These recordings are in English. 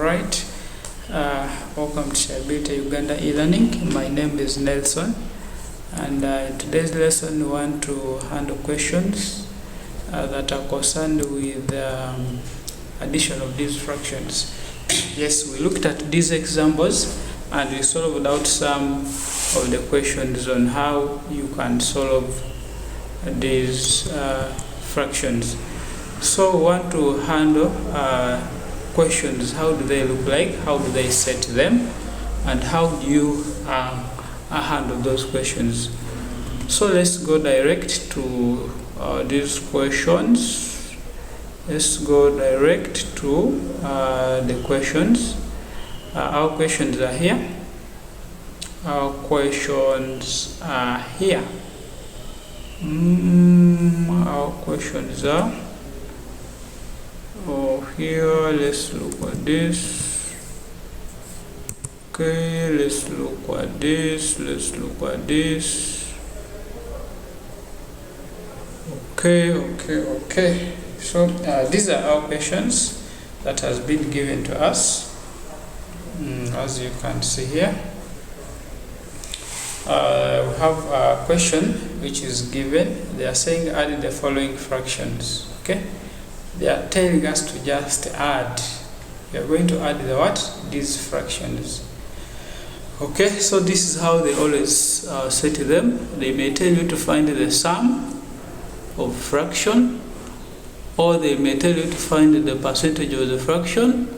Right. Welcome to Shabita Uganda e-learning. My name is Nelson, and in today's lesson we want to handle questions that are concerned with addition of these fractions. Yes, we looked at these examples and we solved out some of the questions on how you can solve these fractions. So we want to handle questions. How do they look like? How do they set them? And how do you handle those questions? So let's go direct to these questions. Let's go direct to the questions. Our questions are here. Our questions are here. Our questions are here. Let's look at this. Okay, let's look at this. Let's look at this. Okay. So these are our questions that has been given to us. As you can see here, we have a question which is given. They are saying add the following fractions. Okay, they are telling us to just add. We are going to add the what? These fractions. Okay, so this is how they always say to them. They may tell you to find the sum of fraction, or they may tell you to find the percentage of the fraction,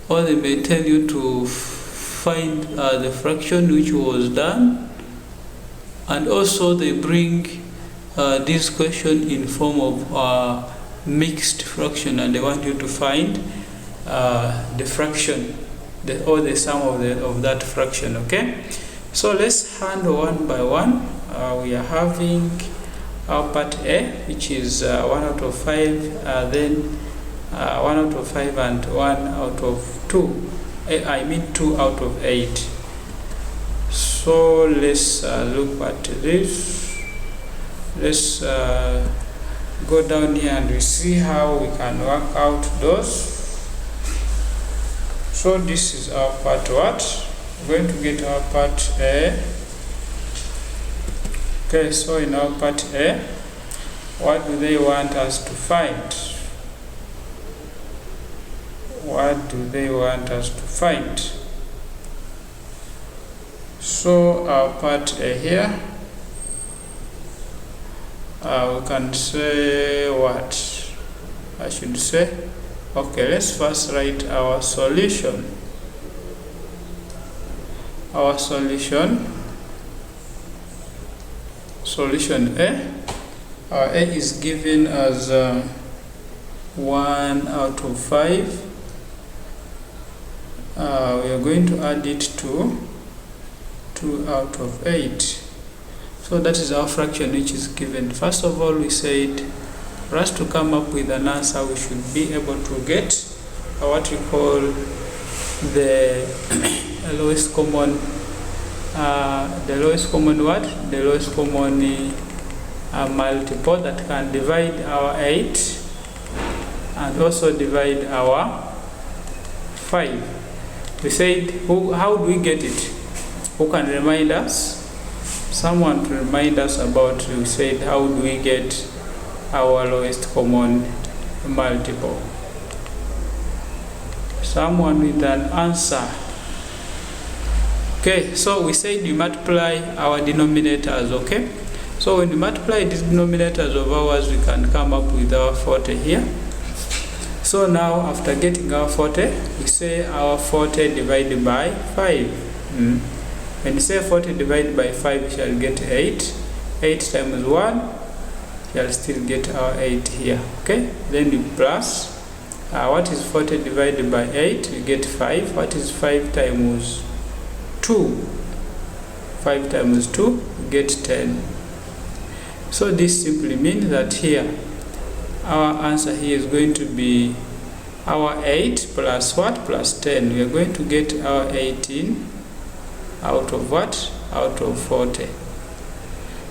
or they may tell you to find the fraction which was done. And also they bring this question in form of mixed fraction, and they want you to find the fraction or the sum of that fraction. Okay, so let's handle one by one. We are having our part A, which is 1 out of 5, then 1 out of 5 and 1 out of 2. I mean 2 out of 8. So let's look at this. Let's go down here and we see how we can work out those. So this is our part what? We're going to get our part A. Okay, so in our part A, what do they want us to find? What do they want us to find? So our part A here, we can say what? I should say, okay, let's first write our solution. Our solution A. Our A is given as 1 out of 5. We are going to add it to 2 out of 8. So that is our fraction which is given. First of all, we said for us to come up with an answer, we should be able to get what we call the lowest common multiple that can divide our 8 and also divide our 5. We said, how do we get it? Who can remind us? Someone to remind us about, we said, how do we get our lowest common multiple? Someone with an answer. Okay, so we said we multiply our denominators. Okay, so when we multiply these denominators of ours, we can come up with our 40 here. So now after getting our 40, we say our 40 divided by 5. When you say 40 divided by 5, we shall get 8. 8 times 1, we shall still get our 8 here. Okay, then you plus. What is 40 divided by 8? We get 5. What is 5 times 2? 5 times 2, we get 10. So this simply means that here, our answer here is going to be our 8 plus what? Plus 10. We are going to get our 18 out of what? Out of 40.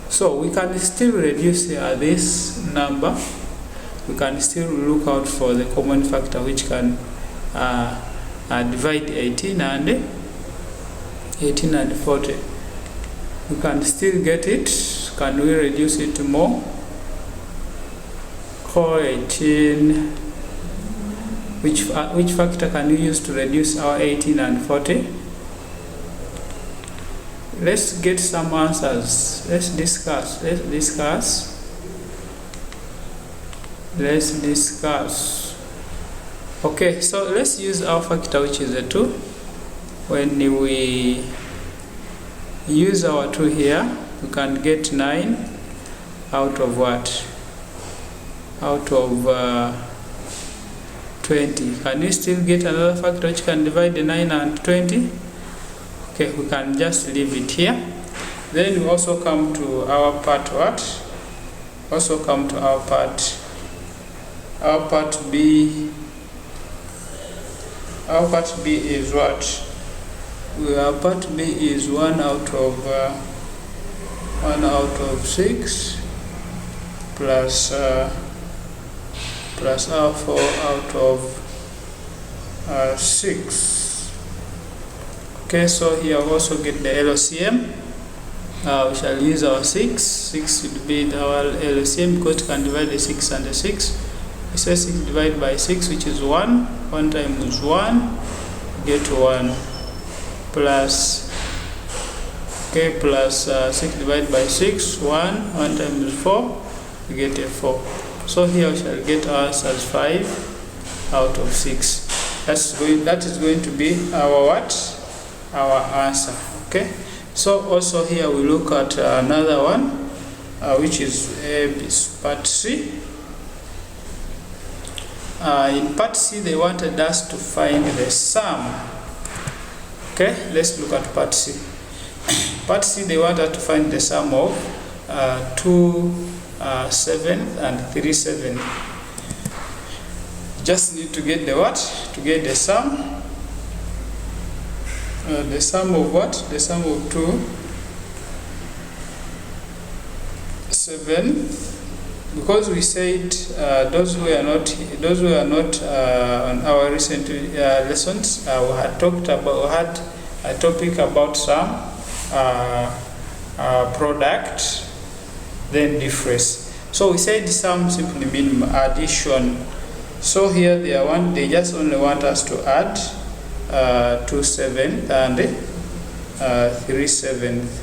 So we can still reduce this number. We can still look out for the common factor which can divide 18 and 40. We can still get it. Can we reduce it to more? Call 18. Which factor can we use to reduce our 18 and 40? Let's get some answers. Let's discuss. Okay, so let's use our factor, which is a 2. When we use our 2 here, we can get 9 out of what? Out of 20. Can we still get another factor which can divide the 9 and 20? Okay, we can just leave it here. Then we also come to our part what? Also come to our part B. Our part B is what? Our part B is 1 out of 6 plus our 4 out of 6. Okay, so here we also get the LCM. We shall use our 6. 6 will be our LCM because it can divide the 6 and the 6. We say 6 divided by 6, which is 1. 1 times 1, get 1. Plus 6 divided by 6, 1 times 4, we get a 4. So here we shall get ours as 5 out of 6. That is going to be our what? Our answer. Okay. So also here we look at another one, which is part C. In part C, they wanted us to find the sum. Okay, let's look at part C. Part C, they want us to find the sum of 2 7th and 3 7th. Just need to get the what? To get the sum. The sum of what? The sum of 2 7. Because we said those who are not on our recent lessons, we had a topic about sum, product, then difference. So we said sum simply means addition. So here they just only want us to add 2 7th and 3 7th.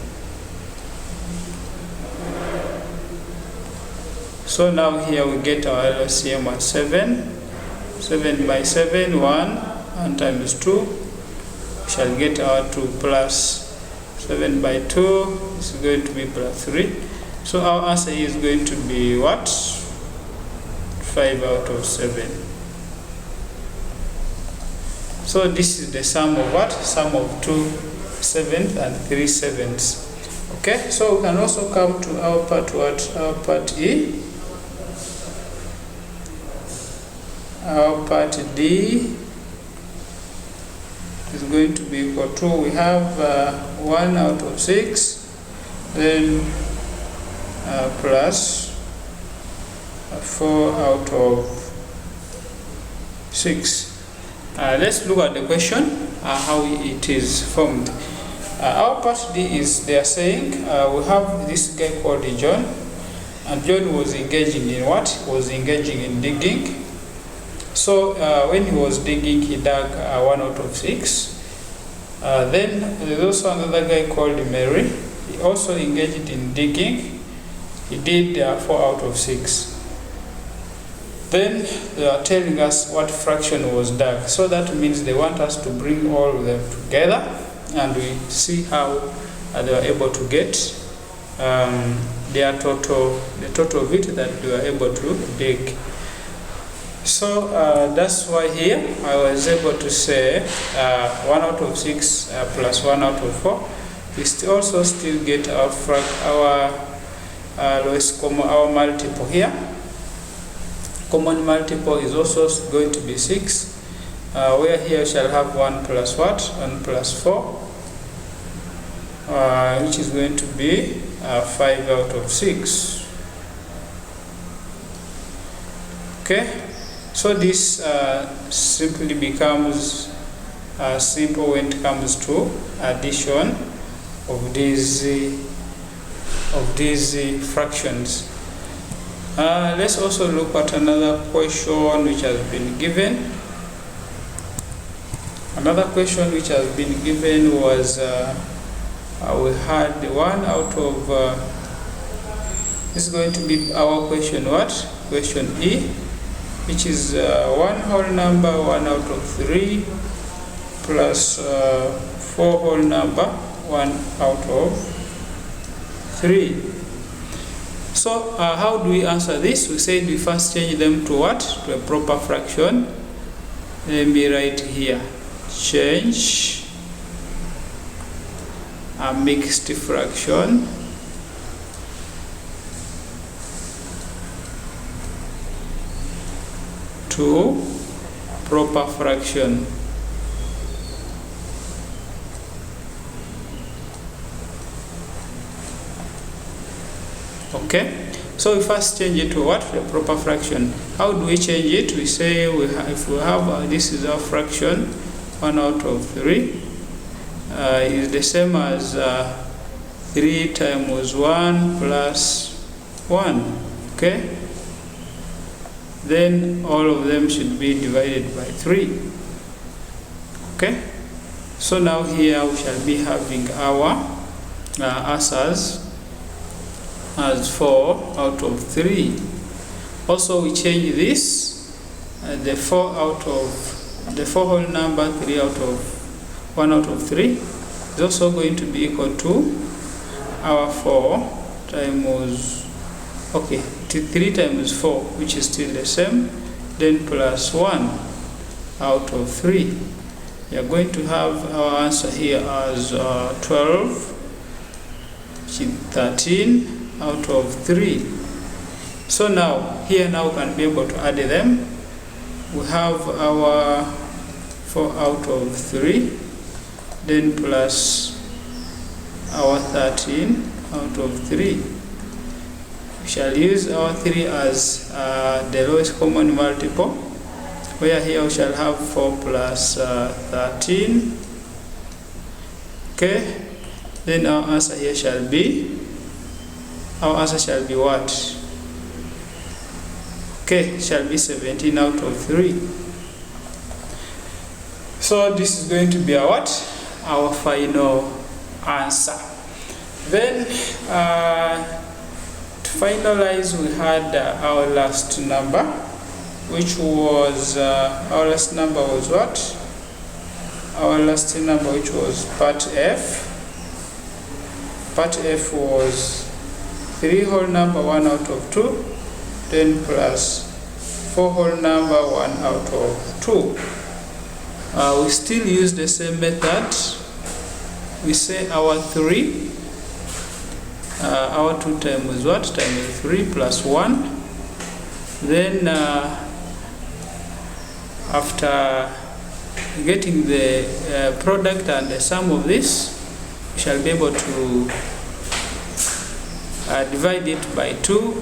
So now here we get our LCM at 7. 7 by 7, 1 times 2. We shall get our 2 plus 7 by 2 is going to be plus 3. So our answer is going to be what? 5 out of 7. So this is the sum of what? Sum of 2 7th and 3 7ths. Okay, so we can also come to our part what? Our part E. Our part D is going to be equal to, we have 1 out of 6, then plus 4 out of 6. Let's look at the question, how it is formed. Our part D is, they are saying, we have this guy called John, and John was engaging in what? Was engaging in digging. So when he was digging, he dug 1 out of 6. Then there's also another guy called Mary. He also engaged in digging. He did 4 out of 6. Then they are telling us what fraction was dug. So that means they want us to bring all of them together, and we see how they were able to get the total of it that they were able to dig. So that's why here I was able to say 1 out of 6 plus 1 out of 4. We also still get our lowest common, our multiple here. Common multiple is also going to be 6, where here we shall have 1 plus what? 1 plus 4, which is going to be 5 out of 6. Okay. So this simply becomes simple when it comes to addition of these fractions. Let's also look at another question which has been given. Another question which has been given was we had 1 out of this is going to be our question question E, which is 1 whole number 1 out of 3 plus 4 whole number 1 out of 3. So how do we answer this? We said we first change them to what? To a proper fraction. Let me write here, change a mixed fraction to proper fraction. Okay, so we first change it to what? The proper fraction. How do we change it? We say if we have this is our fraction, 1 out of 3 is the same as 3 times 1 plus 1. Okay, then all of them should be divided by 3. Okay, so now here we shall be having our answers as 4 out of 3. Also we change this, the 4 whole number 3 out of 1 out of 3 is also going to be equal to our 4 times 3 times 4, which is still the same, then plus 1 out of 3. We are going to have our answer here as 12, which is 13 out of 3. So now here we can be able to add them. We have our 4 out of 3, then plus our 13 out of 3. We shall use our 3 as the lowest common multiple, where here we shall have 4 plus 13. Okay, then our answer here shall be what? Okay, shall be 17 out of 3. So this is going to be our final answer. Then to finalize, we had our last number, which was our last number was what? Our last number, which was part F. Part F was 3 whole number 1 out of 2, then plus 4 whole number 1 out of 2. We still use the same method. We say our 3, our 2 times what? Times 3 plus 1. Then after getting the product and the sum of this, we shall be able to divide it by 2,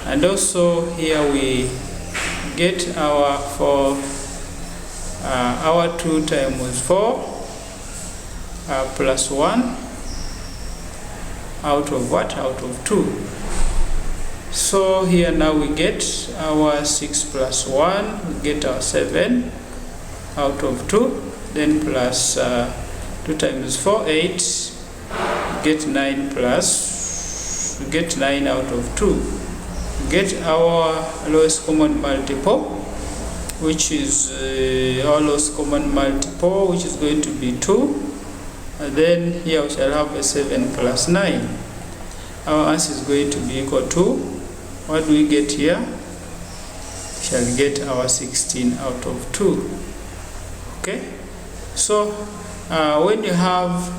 and also here we get our 2 times 4 plus 1 out of what? Out of 2. So here now we get our 6 plus 1, we get our 7 out of 2, then plus 2 times 4, 8, get 9 plus, we get 9 out of 2. We get our lowest common multiple, which is our lowest common multiple, which is going to be 2. And then here we shall have a 7 plus 9. Our answer is going to be equal to, what do we get here? We shall get our 16 out of 2. Okay, so when you have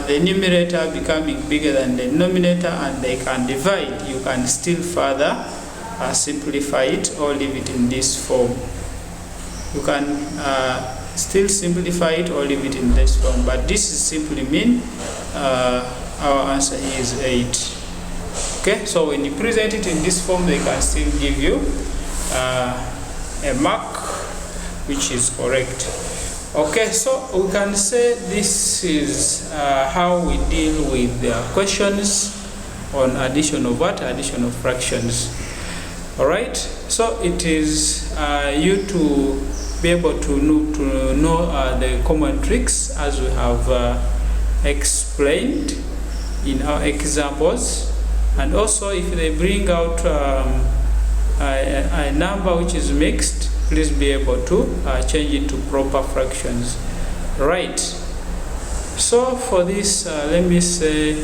the numerator becoming bigger than the denominator and they can divide, you can still further simplify it or leave it in this form. You can still simplify it or leave it in this form, but this is simply mean our answer here is 8. Okay, so when you present it in this form, they can still give you a mark which is correct. Okay, so we can say this is how we deal with the questions on addition of what? Addition of fractions. Alright, so it is you to be able to know the common tricks as we have explained in our examples, and also if they bring out a number which is mixed, please be able to change it to proper fractions. Right, so for this let me say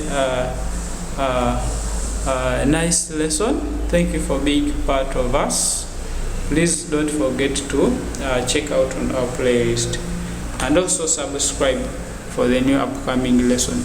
a nice lesson. Thank you for being part of us. Please don't forget to check out on our playlist, and also subscribe for the new upcoming lesson.